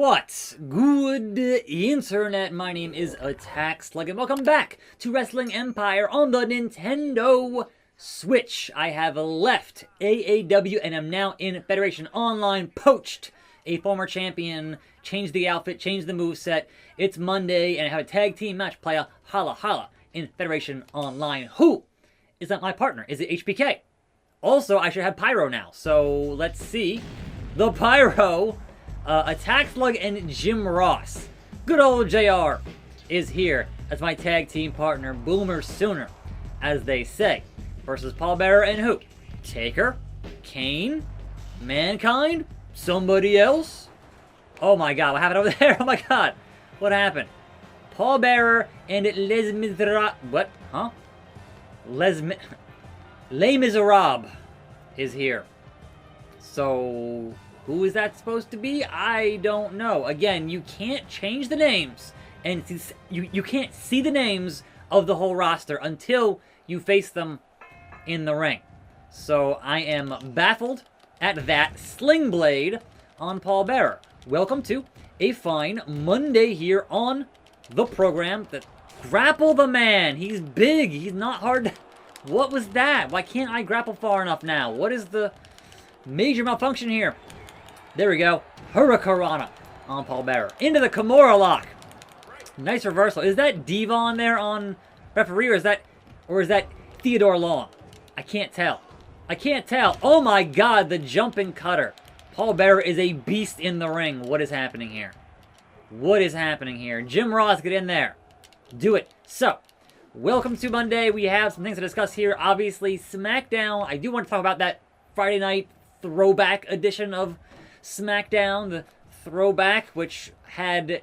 What's good, internet? My name is attackslug, and welcome back to Wrestling Empire on the Nintendo Switch. I have left AAW and am now in Federation Online, poached a former champion, changed the outfit, changed the moveset. It's Monday, and I have a tag team match playa, Hala Hala, in Federation Online. Who is not my partner? Is it HBK? Also, I should have Pyro now, so let's see. The Pyro, attackslug and Jim Ross. Good old JR is here as my tag team partner, Boomer Sooner, as they say. Versus Paul Bearer and who? Taker? Kane? Mankind? Somebody else? Oh my god, what happened over there? Oh my god, what happened? Paul Bearer and Les Miserables. What? Huh? Les Miserables is here. So, who is that supposed to be? I don't know. Again, you can't change the names, and you can't see the names of the whole roster until you face them in the ring. So I am baffled at that. Sling Blade on Paul Bearer. Welcome to a fine Monday here on the program. Grapple the man. He's big. He's not hard to... What was that? Why can't I grapple far enough now? What is the major malfunction here? There we go. Hurricanrana on Paul Bearer. Into the Kimura lock. Nice reversal. Is that Devon there on referee, or is that Theodore Long? I can't tell. I can't tell. Oh my god, the jumping cutter. Paul Bearer is a beast in the ring. What is happening here? What is happening here? Jim Ross, get in there. Do it. So, welcome to Monday. We have some things to discuss here. Obviously, SmackDown. I do want to talk about that Friday night throwback edition of SmackDown. The throwback, which had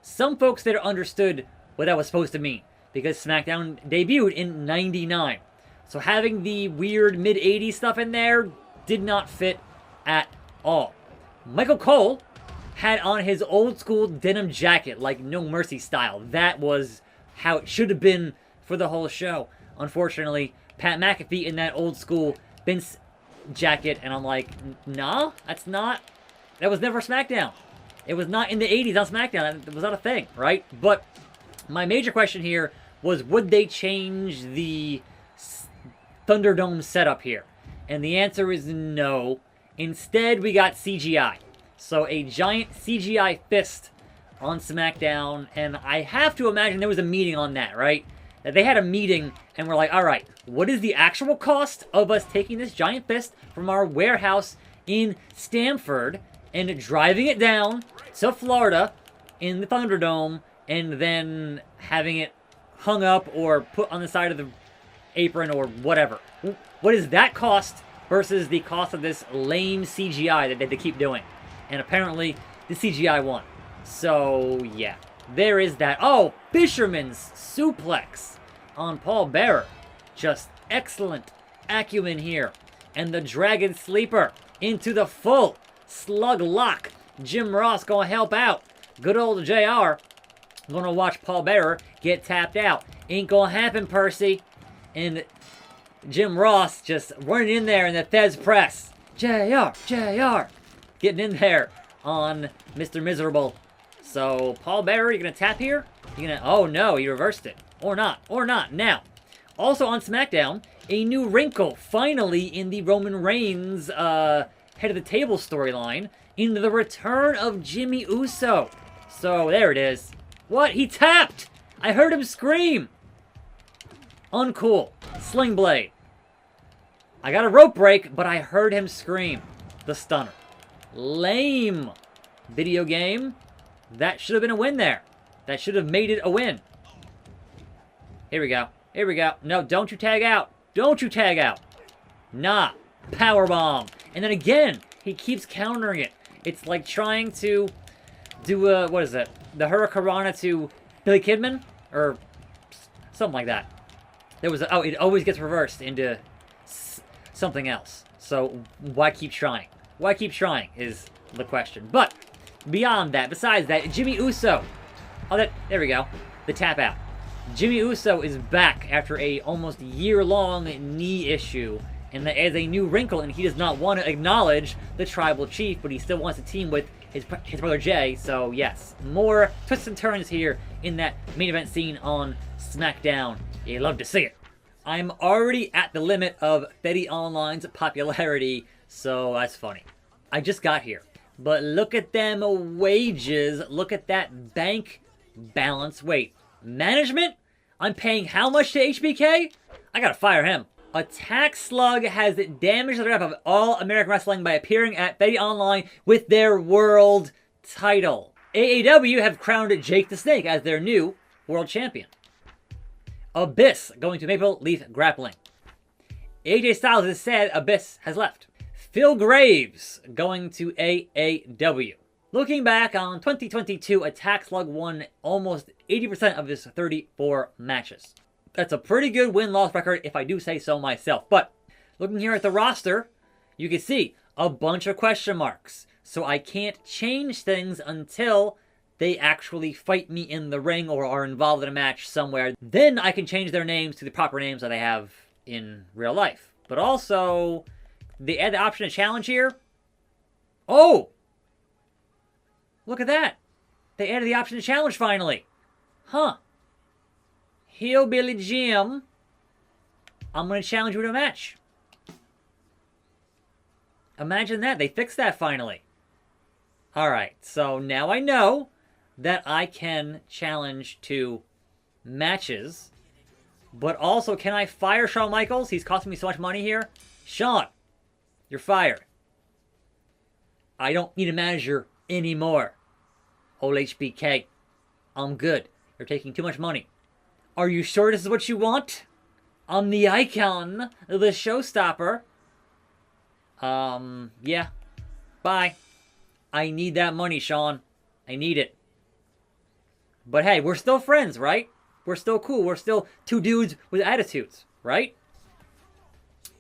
some folks that understood what that was supposed to mean, because SmackDown debuted in '99. So having the weird mid-'80s stuff in there did not fit at all. Michael Cole had on his old school denim jacket, like No Mercy style. That was how it should have been for the whole show. Unfortunately, Pat McAfee in that old school Vince jacket, and I'm like, nah, that was never SmackDown. It was not in the 80s on SmackDown. That was not a thing, right? But my major question here was, would they change the Thunderdome setup here? And the answer is no. Instead, we got CGI. So a giant CGI fist on SmackDown, and I have to imagine there was a meeting on that, right? That they had a meeting and we're like, all right, what is the actual cost of us taking this giant fist from our warehouse in Stamford and driving it down to Florida in the Thunderdome and then having it hung up or put on the side of the apron or whatever? What is that cost versus the cost of this lame CGI that they keep doing? And apparently, the CGI won. So, yeah. There is that. Oh, Fisherman's Suplex on Paul Bearer. Just excellent acumen here. And the Dragon Sleeper into the full Slug lock. Jim Ross gonna help out. Good old JR gonna watch Paul Bearer get tapped out. Ain't gonna happen, Percy. And Jim Ross just running in there in the Fez press. JR. Getting in there on Mr. Miserable. So, Paul Bearer, you gonna tap here? You gonna... Oh no, he reversed it. Or not. Now, also on SmackDown, a new wrinkle, finally, in the Roman Reigns head of the table storyline, in the return of Jimmy Uso. So, there it is. What? He tapped! I heard him scream! Uncool. Sling Blade. I got a rope break, but I heard him scream. The stunner. Lame. Video game. That should have been a win there. That should have made it a win. Here we go. No, don't you tag out. Nah. Powerbomb. And then again, he keeps countering it. It's like trying to do what is it? The Hurricanrana to Billy Kidman? Or something like that. There was it always gets reversed into something else. So why keep trying? Why keep trying is the question. But beyond that, besides that, Jimmy Uso. There we go. The tap out. Jimmy Uso is back after a almost year-long knee issue, and that as a new wrinkle, and he does not want to acknowledge the tribal chief, but he still wants to team with his brother Jay. So yes, more twists and turns here in that main event scene on SmackDown. You love to see it. I'm already at the limit of Fetty Online's popularity, so that's funny. I just got here, but look at them wages. Look at that bank balance. Wait, management? I'm paying how much to HBK? I gotta fire him. Attackslug has damaged the rep of All American Wrestling by appearing at Fetty Online with their world title. AAW have crowned Jake the Snake as their new world champion. Abyss going to Maple Leaf Grappling. AJ Styles has said Abyss has left. Phil Graves going to AAW. Looking back on 2022, Attackslug won almost 80% of his 34 matches. That's a pretty good win-loss record if I do say so myself. But looking here at the roster, you can see a bunch of question marks. So I can't change things until they actually fight me in the ring or are involved in a match somewhere. Then I can change their names to the proper names that I have in real life. But also, they add the option to challenge here. Oh! Look at that. They added the option to challenge finally. Huh. Hillbilly Jim, I'm going to challenge you to a match. Imagine that. They fixed that finally. Alright, so now I know that I can challenge to matches. But also, can I fire Shawn Michaels? He's costing me so much money here. Shawn, you're fired. I don't need a manager anymore. Old HBK, I'm good. You're taking too much money. Are you sure this is what you want? I'm the icon, the showstopper. Yeah. Bye. I need that money, Shawn. I need it. But hey, we're still friends, right? We're still cool. We're still two dudes with attitudes, right?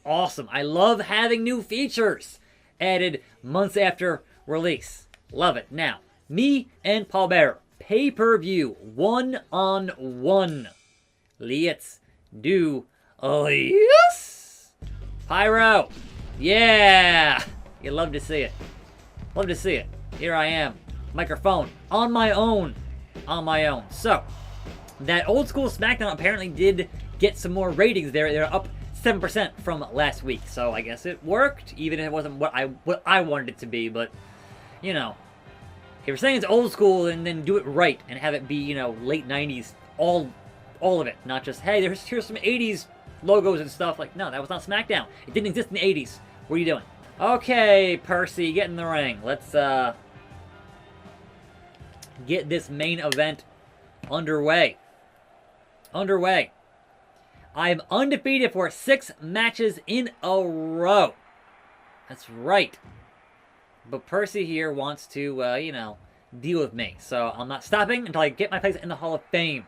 Awesome. I love having new features added months after release. Love it. Now, me and Paul Bearer. Pay-per-view. One-on-one. Let's do this. Pyro. Yeah. You love to see it. Love to see it. Here I am. Microphone. On my own. On my own. So, that old school SmackDown apparently did get some more ratings there. They're up 7% from last week. So, I guess it worked. Even if it wasn't what I wanted it to be. But, you know. If you're saying it's old school and then do it right and have it be, you know, late 90s, all of it. Not just, hey, here's some 80s logos and stuff. Like, no, that was not SmackDown. It didn't exist in the 80s. What are you doing? Okay, Percy, get in the ring. Let's get this main event underway. I'm undefeated for 6 matches in a row. That's right. But Percy here wants to, you know, deal with me. So I'm not stopping until I get my place in the Hall of Fame.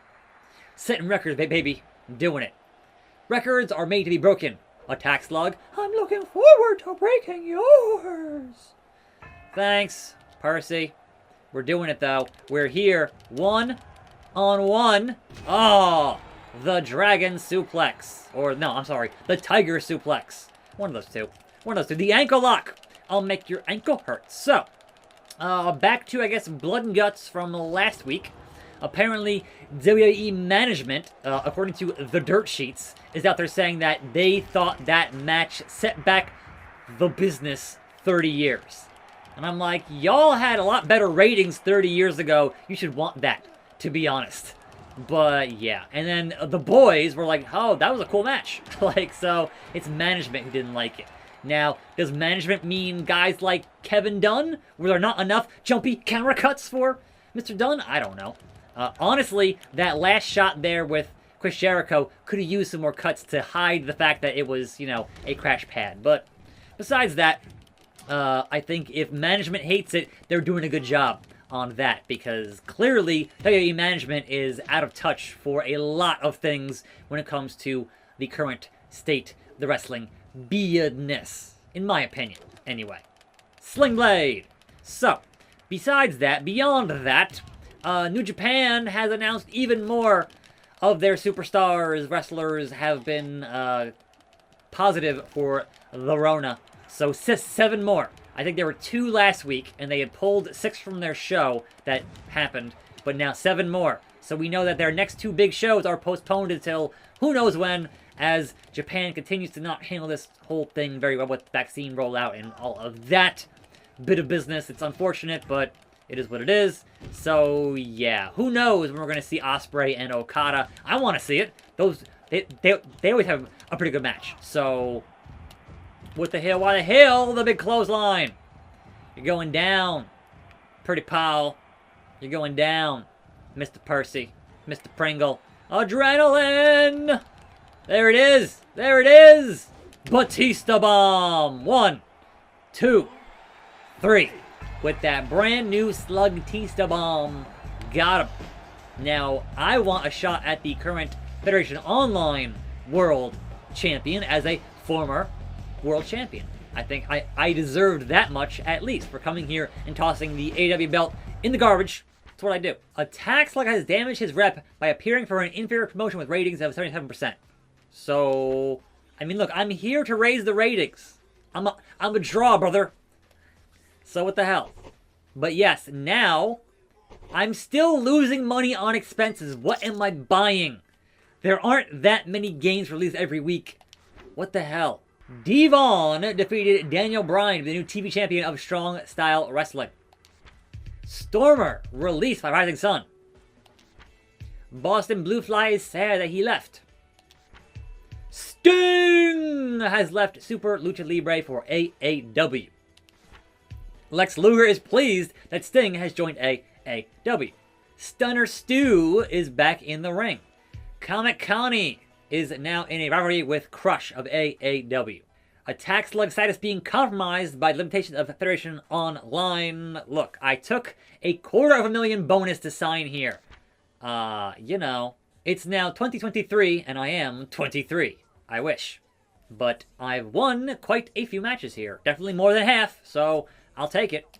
Setting records, baby. Doing it. Records are made to be broken. Attackslug, I'm looking forward to breaking yours. Thanks, Percy. We're doing it, though. We're here. 1-on-1. Oh, the Dragon Suplex. Or, no, I'm sorry. The Tiger Suplex. One of those two. The ankle lock. I'll make your ankle hurt. So, back to, I guess, blood and guts from last week. Apparently, WWE management, according to the dirt sheets, is out there saying that they thought that match set back the business 30 years. And I'm like, y'all had a lot better ratings 30 years ago. You should want that, to be honest. But, yeah. And then the boys were like, oh, that was a cool match. Like, so, it's management who didn't like it. Now, does management mean guys like Kevin Dunn? Were there not enough jumpy camera cuts for Mr. Dunn? I don't know. Honestly, that last shot there with Chris Jericho could have used some more cuts to hide the fact that it was, you know, a crash pad. But besides that, I think if management hates it, they're doing a good job on that. Because clearly, WWE management is out of touch for a lot of things when it comes to the current state of the wrestling business, in my opinion, anyway. Sling Blade. So, besides that, beyond that, New Japan has announced even more of their superstars, wrestlers have been positive for the Rona. So 7 more. I think there were 2 last week, and they had pulled 6 from their show that happened, but now 7 more. So we know that their next 2 big shows are postponed until who knows when, as Japan continues to not handle this whole thing very well with vaccine rollout and all of that bit of business. It's unfortunate, but it is what it is. So yeah, who knows when we're going to see Ospreay and Okada. I want to see it. They always have a pretty good match. So what the hell? Why the hell? The big clothesline. You're going down, Pretty Pal. You're going down, Mr. Percy, Mr. Pringle. Adrenaline. There it is. There it is. Batista Bomb. 1, 2, 3. With that brand new Slug Batista Bomb. Got him. Now, I want a shot at the current Federation Online World Champion as a former World Champion. I think I deserved that much, at least, for coming here and tossing the AEW belt in the garbage. That's what I do. attackslug has damaged his rep by appearing for an inferior promotion with ratings of 77%. So, I mean, look, I'm here to raise the ratings. I'm a draw, brother. So what the hell? But yes, now, I'm still losing money on expenses. What am I buying? There aren't that many games released every week. What the hell? Devon defeated Daniel Bryan, the new TV champion of Strong Style Wrestling. Stormer released by Rising Sun. Boston Blue Fly is sad that he left. Sting has left Super Lucha Libre for AAW. Lex Luger is pleased that Sting has joined AAW. Stunner Stu is back in the ring. Comic Connie is now in a rivalry with Crush of AAW. attackslug status being compromised by limitations of Federation Online. Look, I took a $250,000 bonus to sign here. You know, it's now 2023 and I am 23. I wish. But I've won quite a few matches here. Definitely more than half, so I'll take it.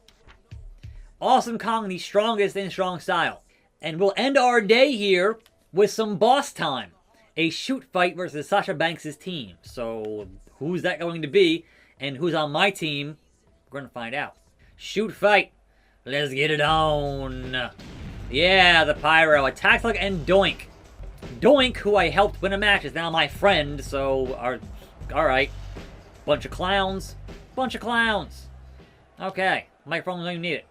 Awesome Kong, the strongest in Strong Style. And we'll end our day here with some boss time. A shoot fight versus Sasha Banks' team. So who's that going to be? And who's on my team? We're going to find out. Shoot fight. Let's get it on. Yeah, the Pyro. attackslug and Doink. Doink, who I helped win a match, is now my friend. So, alright. Bunch of clowns. Bunch of clowns. Okay. Microphone, don't even need it.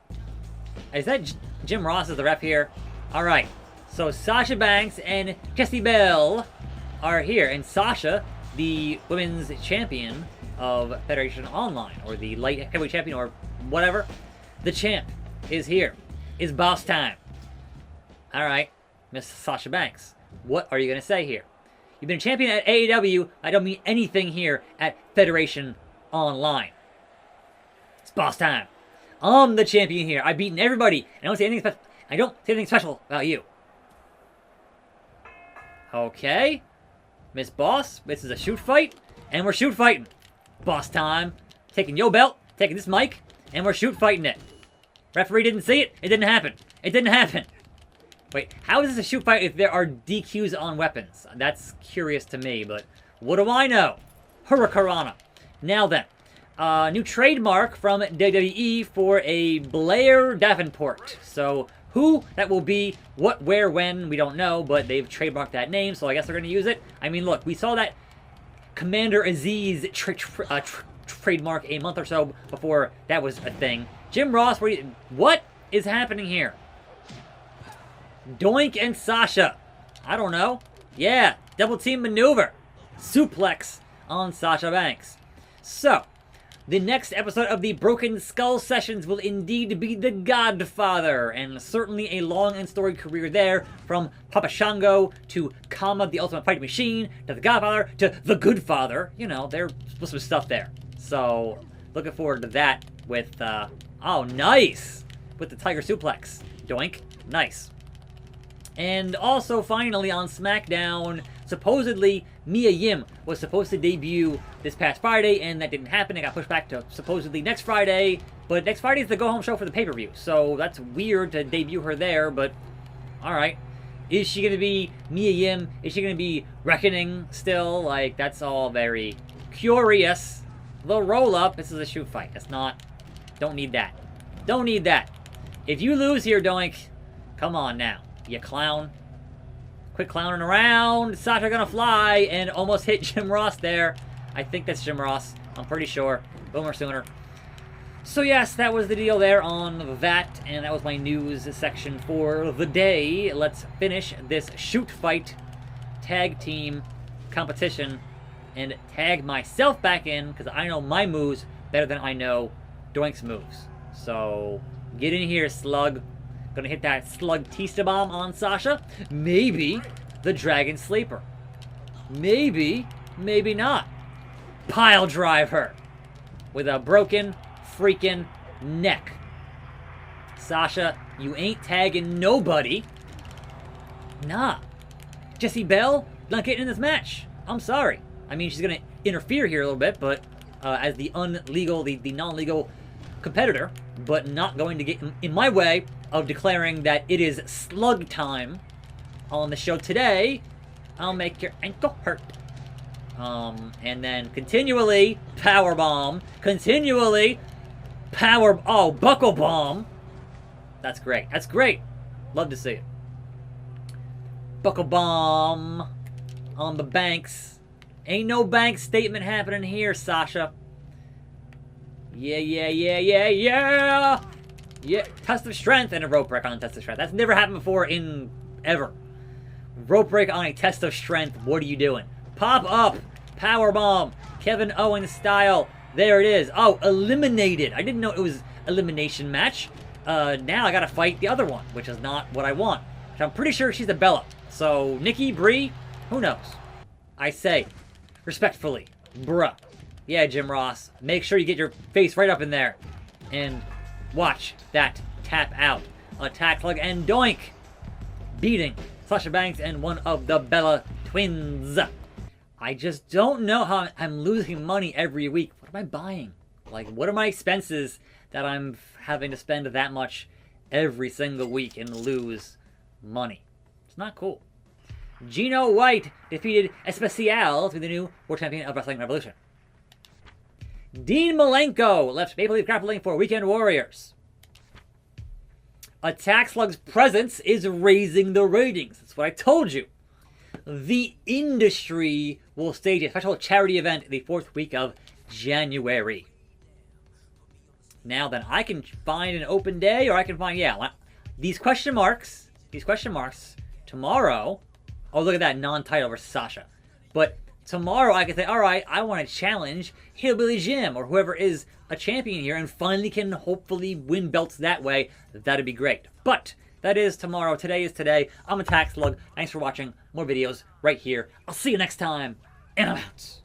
Is that Jim Ross as the ref here? Alright. So Sasha Banks and Jessie Belle are here. And Sasha, the women's champion of Federation Online, or the light heavyweight champion, or whatever, the champ is here. It's boss time. Alright, Miss Sasha Banks. What are you going to say here? You've been a champion at AEW. I don't mean anything here at Federation Online. It's boss time. I'm the champion here. I've beaten everybody. I don't say anything special. I don't say anything special about you. Okay. Miss Boss, this is a shoot fight, and we're shoot fighting. Boss time. Taking your belt, taking this mic, and we're shoot fighting it. Referee didn't see it. It didn't happen. It didn't happen. Wait, how is this a shoot fight if there are DQs on weapons? That's curious to me, but what do I know? Hurricanrana. Now then, new trademark from WWE for a Blair Davenport. So who that will be, what, where, when, we don't know, but they've trademarked that name, so I guess they're going to use it. I mean, look, we saw that Commander Aziz trademark a month or so before that was a thing. Jim Ross, what is happening here? Doink and Sasha. I don't know. Yeah, double team maneuver. Suplex on Sasha Banks. So, the next episode of the Broken Skull Sessions will indeed be The Godfather, and certainly a long and storied career there, from Papa Shango to Kama, the Ultimate Fighting Machine, to The Godfather, to The Good Father. You know, there's some stuff there. So, looking forward to that with, oh, nice! With the Tiger Suplex. Doink. Nice. And also, finally, on SmackDown, supposedly, Mia Yim was supposed to debut this past Friday, and that didn't happen. It got pushed back to supposedly next Friday. But next Friday is the go-home show for the pay-per-view, so that's weird to debut her there, but alright. Is she going to be Mia Yim? Is she going to be Reckoning still? Like, that's all very curious. The roll-up, this is a shoot fight. It's not Don't need that. Don't need that. If you lose here, Doink, come on now, you clown. Quit clowning around. Sasha gonna fly and almost hit Jim Ross there. I think that's Jim Ross. I'm pretty sure. Boomer sooner. So yes, that was the deal there on that, and that was my news section for the day. Let's finish this shoot fight tag team competition and tag myself back in, because I know my moves better than I know Doink's moves. So get in here, Slug. Gonna hit that Slug Tista Bomb on Sasha. Maybe the Dragon Sleeper. Maybe, maybe not. Pile drive her with a broken freaking neck. Sasha, you ain't tagging nobody. Nah. Jessie Belle not getting in this match. I'm sorry. I mean, she's gonna interfere here a little bit, but as the unlegal, the non-legal competitor, but not going to get in my way of declaring that it is Slug time on the show today. I'll make your ankle hurt. And then continually power bomb, continually buckle bomb. That's great. That's great. Love to see it. Buckle bomb on the Banks. Ain't no Banks statement happening here, Sasha. Yeah. Yeah, test of strength and a rope break on a test of strength. That's never happened before in ever. Rope break on a test of strength. What are you doing? Pop up. Power bomb. Kevin Owens style. There it is. Oh, eliminated. I didn't know it was elimination match. Now I gotta fight the other one, which is not what I want. Which I'm pretty sure she's a Bella. So, Nikki, Brie, who knows? I say, respectfully, bruh. Yeah, Jim Ross. Make sure you get your face right up in there. And watch that tap out. Attack Slug and Doink. Beating Sasha Banks and one of the Bella twins. I just don't know how I'm losing money every week. What am I buying? Like, what are my expenses that I'm having to spend that much every single week and lose money? It's not cool. Gino White defeated Especial to be the new World Champion of Wrestling Revolution. Dean Malenko left Maple Leaf Grappling for Weekend Warriors. Attack Slug's presence is raising the ratings. That's what I told you. The industry will stage a special charity event the 4th week of January. Now then, I can find an open day, or I can find, these question marks, tomorrow, oh, look at that, non-title versus Sasha. But tomorrow I can say, all right, I want to challenge Hillbilly Jim or whoever is a champion here and finally can hopefully win belts that way. That'd be great. But that is tomorrow. Today is today. I'm Attack Slug. Thanks for watching. More videos right here. I'll see you next time. And I'm out.